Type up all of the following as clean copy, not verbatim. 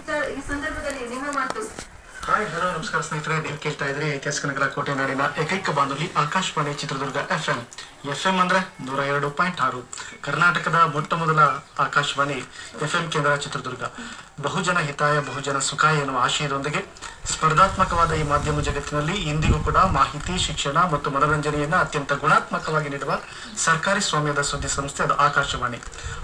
ಈ ಸಂದರ್ಭದಲ್ಲಿ ನಿಮ್ಮ ಮಾತು. ಹಾಯ್ ಹಲೋ ನಮಸ್ಕಾರ ಸ್ನೇಹಿತರೆ, ನೀವು ಕೇಳ್ತಾ ಇದ್ರಿ ಐತಿಹಾಸಿಕ ನಗರ ಕೋಟೆ ನಾಡಿನ ಏಕೈಕ ಬಾನುಲಿ ಆಕಾಶವಾಣಿ ಚಿತ್ರದುರ್ಗ ಎಫ್ಎಂ ಅಂದ್ರೆ 102.6 ಕರ್ನಾಟಕದ ಮೊಟ್ಟ ಮೊದಲ ಆಕಾಶವಾಣಿ ಎಫ್ಎಂ ಕೇಂದ್ರ ಚಿತ್ರದುರ್ಗ. ಬಹುಜನ ಹಿತಾಯ ಬಹುಜನ ಸುಖಾಯ ಎನ್ನುವ ಆಶಯದೊಂದಿಗೆ ಸ್ಪರ್ಧಾತ್ಮಕವಾದ ಈ ಮಾಧ್ಯಮ ಜಗತ್ತಿನಲ್ಲಿ ಇಂದಿಗೂ ಕೂಡ ಮಾಹಿತಿ, ಶಿಕ್ಷಣ ಮತ್ತು ಮನೋರಂಜನೆಯನ್ನ ಅತ್ಯಂತ ಗುಣಾತ್ಮಕವಾಗಿ ನೀಡುವ ಸರ್ಕಾರಿ ಸ್ವಾಮ್ಯದ ಸುದ್ದಿ ಸಂಸ್ಥೆ ಅದು ಆಕಾಶವಾಣಿ.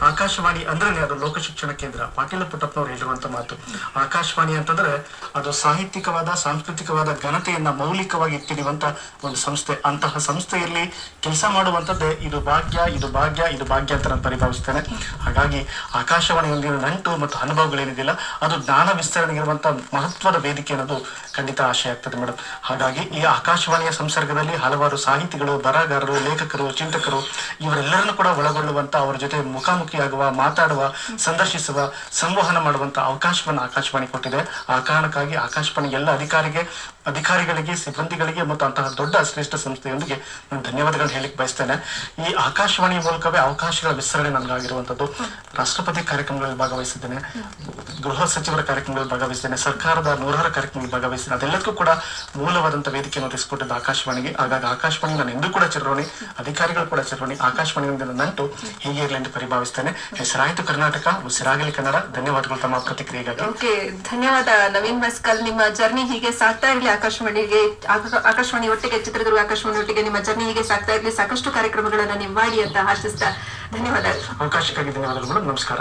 ಆಕಾಶವಾಣಿ ಅಂದ್ರೆ ಅದು ಲೋಕ ಶಿಕ್ಷಣ ಕೇಂದ್ರ. ಪಾಟೀಲ ಪುಟ್ಟಪ್ಪನವರು ಹೇಳುವಂತ ಮಾತು. ಆಕಾಶವಾಣಿ ಅಂತಂದ್ರೆ ಅದು ಸಾಹಿತ್ಯಿಕವಾದ, ಸಾಂಸ್ಕೃತಿಕವಾದ ಘನತೆಯನ್ನ ಮೌಲಿಕವಾಗಿ ಎತ್ತಿಡುವಂತ ಒಂದು ಸಂಸ್ಥೆ. ಅಂತಹ ಸಂಸ್ಥೆಯಲ್ಲಿ ಕೆಲಸ ಮಾಡುವಂತದ್ದೇ ಇದು ಭಾಗ್ಯ, ಇದು ಭಾಗ್ಯ, ಇದು ಭಾಗ್ಯ ಅಂತ ನಾನು ಪರಿಭಾವಿಸ್ತೇನೆ. ಹಾಗಾಗಿ ಆಕಾಶವಾಣಿ ಒಂದಿನ ನಂಟು ಮತ್ತು ಅನುಭವಗಳೇನಿದೆಯಲ್ಲ ಅದು ಜ್ಞಾನ ವಿಸ್ತರಣೆಗಿರುವಂತಹ ಮಹತ್ವದ ವೇದಿಕೆ ಅನ್ನೋದು ಖಂಡಿತ ಆಶಯ ಆಗ್ತದೆ ಮೇಡಮ್. ಹಾಗಾಗಿ ಈ ಆಕಾಶವಾಣಿಯ ಸಂಸರ್ಗದಲ್ಲಿ ಹಲವಾರು ಸಾಹಿತಿಗಳು, ಬರಹಗಾರರು, ಲೇಖಕರು, ಚಿಂತಕರು ಇವರೆಲ್ಲರನ್ನು ಕೂಡ ಒಳಗೊಳ್ಳುವಂತ, ಅವರ ಜೊತೆ ಮುಖಾಮುಖಿಯಾಗುವ, ಮಾತಾಡುವ, ಸಂದರ್ಶಿಸುವ, ಸಂವಹನ ಮಾಡುವಂತ ಅವಕಾಶವನ್ನು ಆಕಾಶವಾಣಿ ಕೊಟ್ಟಿದೆ. ಆ ಕಾರಣಕ್ಕಾಗಿ ಆಕಾಶವಾಣಿ ಎಲ್ಲ ಅಧಿಕಾರಿಗಳಿಗೆ, ಸಿಬ್ಬಂದಿಗಳಿಗೆ ಮತ್ತು ಅಂತಹ ದೊಡ್ಡ ಶ್ರೇಷ್ಠ ಸಂಸ್ಥೆಯೊಂದಿಗೆ ನಾನು ಧನ್ಯವಾದಗಳನ್ನು ಹೇಳಿಕ್ ಬಯಸ್ತೇನೆ. ಈ ಆಕಾಶವಾಣಿಯ ಮೂಲಕವೇ ಅವಕಾಶಗಳ ವಿಸ್ತರಣೆ ನನಗಾಗಿರುವಂತದ್ದು. ರಾಷ್ಟ್ರಪತಿ ಕಾರ್ಯಕ್ರಮಗಳಲ್ಲಿ ಭಾಗವಹಿಸಿದ್ದೇನೆ, ಗೃಹ ಸಚಿವರ ಕಾರ್ಯಕ್ರಮಗಳಲ್ಲಿ ಭಾಗವಹಿಸಿದ್ದೇನೆ, ಸರ್ಕಾರದ 100ರ ಕಾರ್ಯಕ್ರಮಗಳಲ್ಲಿ ಭಾಗವಹಿಸಿದ್ದೇನೆ. ಅದೆಲ್ಲದಕ್ಕೂ ಕೂಡ ಮೂಲವಾದಂತ ವೇದಿಕೆಯನ್ನು ಒದಗಿಸಿಕೊಟ್ಟಿದ್ದು ಆಕಾಶವಾಣಿಗೆ. ಹಾಗಾಗಿ ಆಕಾಶವಾಣಿ ನಾನು ಎಂದೂ ಕೂಡ ಚಿರೋಣಿ, ಅಧಿಕಾರಿಗಳು ಕೂಡ ಚಿರೋಣಿ. ಆಕಾಶವಾಣಿಯಿಂದ ನಂಟು ಹೀಗೆ ಇರಲಿ ಎಂದು ಪರಿಭಾವಿಸ್ತೇನೆ. ಹೆಸರಾಯಿತು ಕರ್ನಾಟಕ, ಉಸಿರಾಗಲಿ ಕನ್ನಡ. ಧನ್ಯವಾದಗಳು ತಮ್ಮ ಪ್ರತಿಕ್ರಿಯೆಗಾಗಿ. ಓಕೆ, ಧನ್ಯವಾದ ನವೀನ್ ಮಸ್ಕಲ್. ನಿಮ್ಮ ಜರ್ನಿ ಹೀಗೆ ಸಾಕ್ತಾ ಇರಲಿ. ಆಕಾಶವಾಣಿ ಒಟ್ಟಿಗೆ, ಚಿತ್ರದುರ್ಗ ಆಕಾಶವಾಣಿ ಒಟ್ಟಿಗೆ ನಿಮ್ಮ ಜರ್ನಿ ಹೀಗೆ ಸಾಕ್ತಾ ಇರಲಿ. ಸಾಕಷ್ಟು ಕಾರ್ಯಕ್ರಮಗಳನ್ನ ನೀವು ಮಾಡಿ ಅಂತ ಆಶಿಸ್ತಾ ಧನ್ಯವಾದ. ಅವಕಾಶಕ್ಕಾಗಿ ಧನ್ಯವಾದಗಳು ಮೇಡಮ್. ನಮಸ್ಕಾರ.